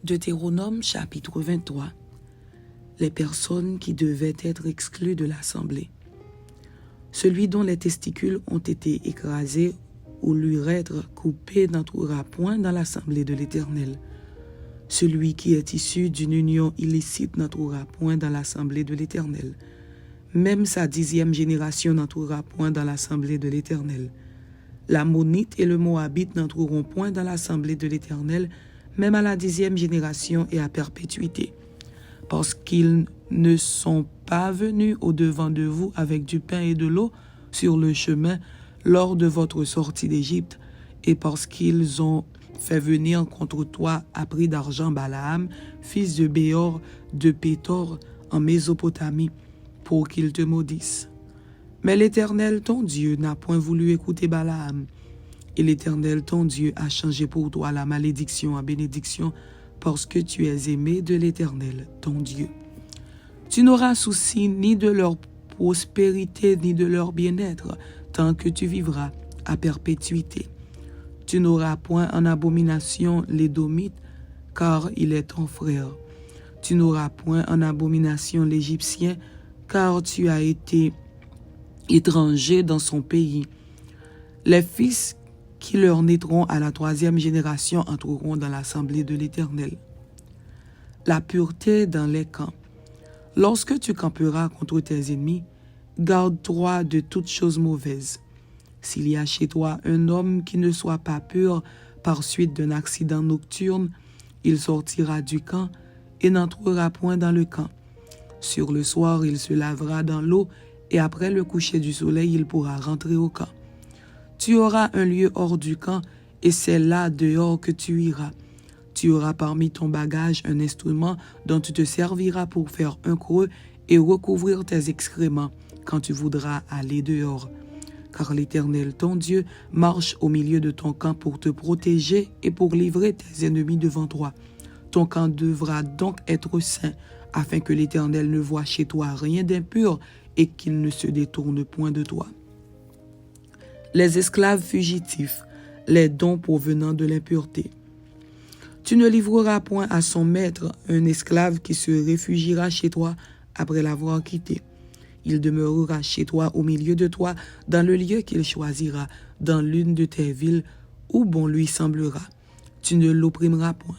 Deutéronome chapitre 23. Les personnes qui devaient être exclues de l'assemblée. Celui dont les testicules ont été écrasés ou l'urètre coupé n'entrera point dans l'assemblée de l'Éternel. Celui qui est issu d'une union illicite n'entrera point dans l'assemblée de l'Éternel. Même sa 10e génération n'entrera point dans l'assemblée de l'Éternel. L'Ammonite et le Moabite n'entreront point dans l'assemblée de l'Éternel, même à la 10e génération et à perpétuité, parce qu'ils ne sont pas venus au-devant de vous avec du pain et de l'eau sur le chemin lors de votre sortie d'Égypte, et parce qu'ils ont fait venir contre toi à prix d'argent Balaam, fils de Béor, de Pétor, en Mésopotamie, pour qu'il te maudisse. Mais l'Éternel, ton Dieu, n'a point voulu écouter Balaam, et l'Éternel, ton Dieu, a changé pour toi la malédiction en bénédiction, parce que tu es aimé de l'Éternel, ton Dieu. Tu n'auras souci ni de leur prospérité, ni de leur bien-être, tant que tu vivras à perpétuité. Tu n'auras point en abomination l'Édomite, car il est ton frère. Tu n'auras point en abomination l'Égyptien, car tu as été étranger dans son pays. Les fils qui leur naîtront à la 3e génération entreront dans l'assemblée de l'Éternel. La pureté dans les camps. Lorsque tu camperas contre tes ennemis, garde-toi de toutes choses mauvaises. S'il y a chez toi un homme qui ne soit pas pur par suite d'un accident nocturne, il sortira du camp et n'entrera point dans le camp. Sur le soir, il se lavera dans l'eau et après le coucher du soleil, il pourra rentrer au camp. Tu auras un lieu hors du camp et c'est là dehors que tu iras. Tu auras parmi ton bagage un instrument dont tu te serviras pour faire un creux et recouvrir tes excréments quand tu voudras aller dehors. Car l'Éternel, ton Dieu, marche au milieu de ton camp pour te protéger et pour livrer tes ennemis devant toi. Ton camp devra donc être saint, afin que l'Éternel ne voie chez toi rien d'impur et qu'il ne se détourne point de toi. Les esclaves fugitifs, les dons provenant de l'impureté. Tu ne livreras point à son maître un esclave qui se réfugiera chez toi après l'avoir quitté. Il demeurera chez toi au milieu de toi, dans le lieu qu'il choisira, dans l'une de tes villes où bon lui semblera. Tu ne l'opprimeras point.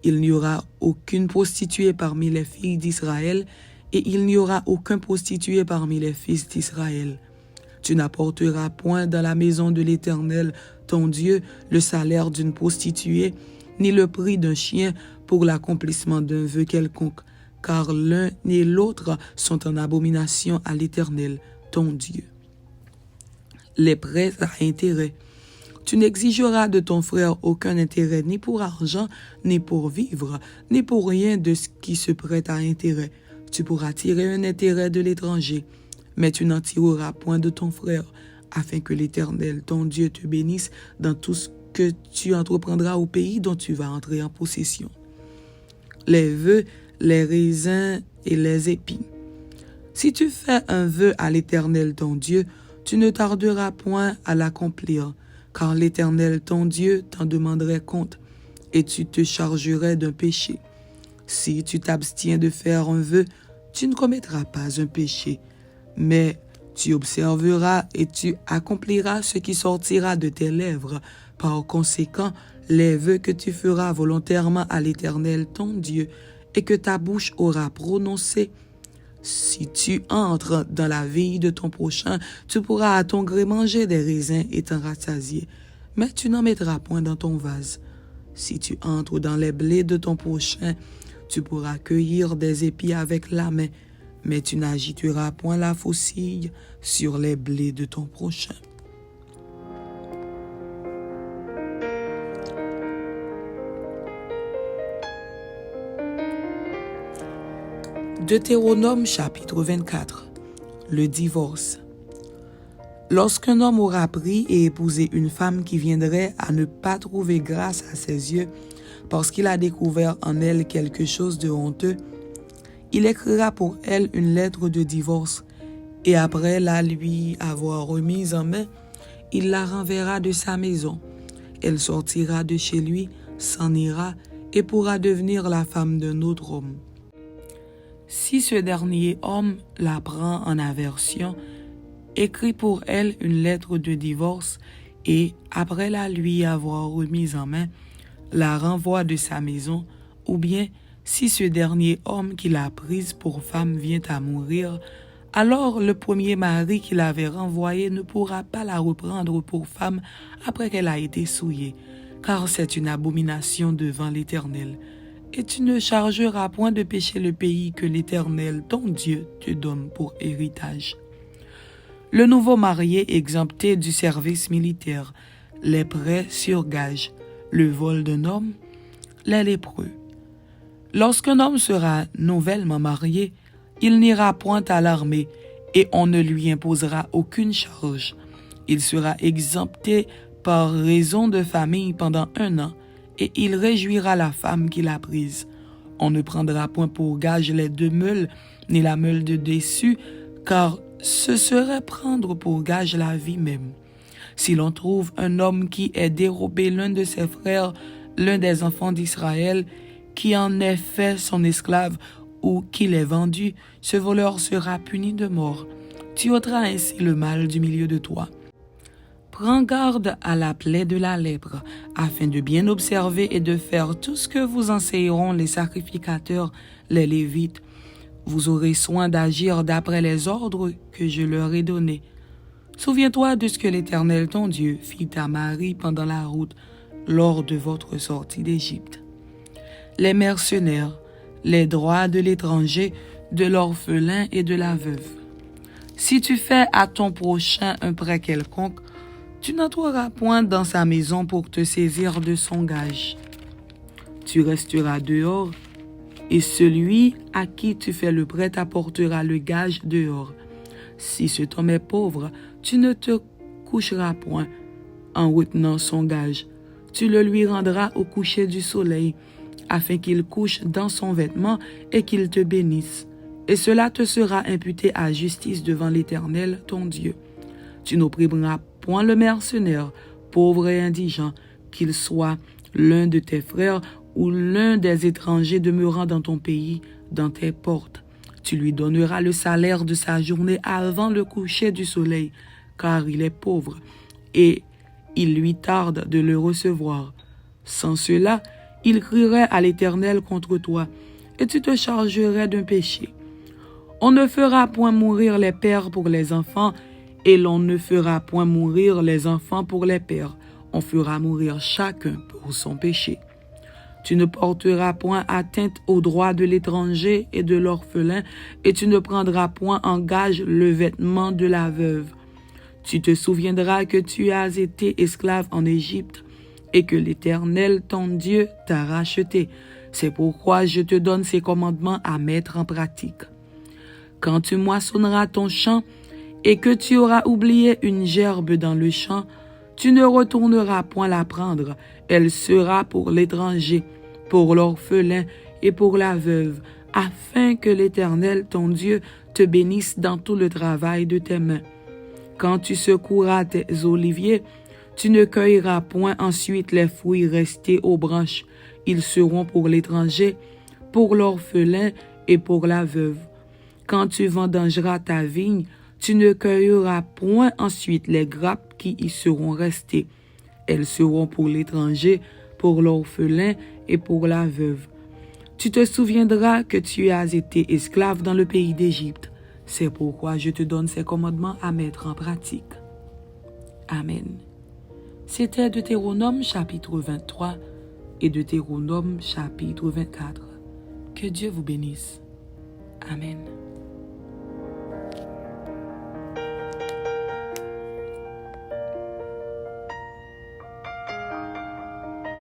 Il n'y aura aucune prostituée parmi les filles d'Israël, et il n'y aura aucun prostitué parmi les fils d'Israël. Tu n'apporteras point dans la maison de l'Éternel, ton Dieu, le salaire d'une prostituée, ni le prix d'un chien pour l'accomplissement d'un vœu quelconque, car l'un et l'autre sont en abomination à l'Éternel, ton Dieu. Les prêts à intérêt. Tu n'exigeras de ton frère aucun intérêt, ni pour argent, ni pour vivre, ni pour rien de ce qui se prête à intérêt. Tu pourras tirer un intérêt de l'étranger, mais tu n'en tireras point de ton frère, afin que l'Éternel, ton Dieu, te bénisse dans tout ce que tu entreprendras au pays dont tu vas entrer en possession. Les vœux, les raisins et les épis. Si tu fais un vœu à l'Éternel, ton Dieu, tu ne tarderas point à l'accomplir, car l'Éternel, ton Dieu, t'en demanderait compte, et tu te chargerais d'un péché. Si tu t'abstiens de faire un vœu, tu ne commettras pas un péché, mais tu observeras et tu accompliras ce qui sortira de tes lèvres. Par conséquent, les vœux que tu feras volontairement à l'Éternel, ton Dieu, et que ta bouche aura prononcés, si tu entres dans la vigne de ton prochain, tu pourras à ton gré manger des raisins et t'en rassasier, mais tu n'en mettras point dans ton vase. Si tu entres dans les blés de ton prochain, tu pourras cueillir des épis avec la main, mais tu n'agiteras point la faucille sur les blés de ton prochain. Deutéronome chapitre 24. Le divorce. Lorsqu'un homme aura pris et épousé une femme qui viendrait à ne pas trouver grâce à ses yeux, parce qu'il a découvert en elle quelque chose de honteux, il écrira pour elle une lettre de divorce, et après la lui avoir remise en main, il la renverra de sa maison. Elle sortira de chez lui, s'en ira, et pourra devenir la femme d'un autre homme. Si ce dernier homme la prend en aversion, écrit pour elle une lettre de divorce et, après la lui avoir remise en main, la renvoie de sa maison, ou bien, si ce dernier homme qui l'a prise pour femme vient à mourir, alors le premier mari qui l'avait renvoyée ne pourra pas la reprendre pour femme après qu'elle a été souillée, car c'est une abomination devant l'Éternel. Et tu ne chargeras point de pécher le pays que l'Éternel, ton Dieu, te donne pour héritage. Le nouveau marié exempté du service militaire, les prêts sur gage, le vol d'un homme, les lépreux. Lorsqu'un homme sera nouvellement marié, il n'ira point à l'armée et on ne lui imposera aucune charge. Il sera exempté par raison de famille pendant 1 an et il réjouira la femme qu'il a prise. On ne prendra point pour gage les 2 meules ni la meule de dessus, car ce serait prendre pour gage la vie même. Si l'on trouve un homme qui ait dérobé l'un de ses frères, l'un des enfants d'Israël, qui en ait fait son esclave ou qui l'ait vendu, ce voleur sera puni de mort. Tu ôteras ainsi le mal du milieu de toi. Prends garde à la plaie de la lèpre, afin de bien observer et de faire tout ce que vous enseigneront les sacrificateurs, les Lévites. Vous aurez soin d'agir d'après les ordres que je leur ai donnés. Souviens-toi de ce que l'Éternel ton Dieu fit à Marie pendant la route lors de votre sortie d'Égypte. Les mercenaires, les droits de l'étranger, de l'orphelin et de la veuve. Si tu fais à ton prochain un prêt quelconque, tu n'entreras point dans sa maison pour te saisir de son gage. Tu resteras dehors, et celui à qui tu fais le prêt t'apportera le gage dehors. Si cet homme est pauvre, tu ne te coucheras point en retenant son gage. Tu le lui rendras au coucher du soleil, afin qu'il couche dans son vêtement et qu'il te bénisse. Et cela te sera imputé à justice devant l'Éternel, ton Dieu. Tu n'opprimeras point le mercenaire, pauvre et indigent, qu'il soit l'un de tes frères ou l'un des étrangers demeurant dans ton pays, dans tes portes. Tu lui donneras le salaire de sa journée avant le coucher du soleil, car il est pauvre, et il lui tarde de le recevoir. Sans cela, il crierait à l'Éternel contre toi, et tu te chargerais d'un péché. On ne fera point mourir les pères pour les enfants, et l'on ne fera point mourir les enfants pour les pères. On fera mourir chacun pour son péché. Tu ne porteras point atteinte aux droits de l'étranger et de l'orphelin, et tu ne prendras point en gage le vêtement de la veuve. Tu te souviendras que tu as été esclave en Égypte, et que l'Éternel, ton Dieu, t'a racheté. C'est pourquoi je te donne ces commandements à mettre en pratique. Quand tu moissonneras ton champ, et que tu auras oublié une gerbe dans le champ, tu ne retourneras point la prendre. Elle sera pour l'étranger, pour l'orphelin et pour la veuve, afin que l'Éternel, ton Dieu, te bénisse dans tout le travail de tes mains. Quand tu secoueras tes oliviers, tu ne cueilleras point ensuite les fruits restés aux branches. Ils seront pour l'étranger, pour l'orphelin et pour la veuve. Quand tu vendangeras ta vigne, tu ne cueilleras point ensuite les grappes qui y seront restées. Elles seront pour l'étranger, pour l'orphelin et pour la veuve. Tu te souviendras que tu as été esclave dans le pays d'Égypte. C'est pourquoi je te donne ces commandements à mettre en pratique. Amen. C'était Deutéronome chapitre 23 et Deutéronome chapitre 24. Que Dieu vous bénisse. Amen.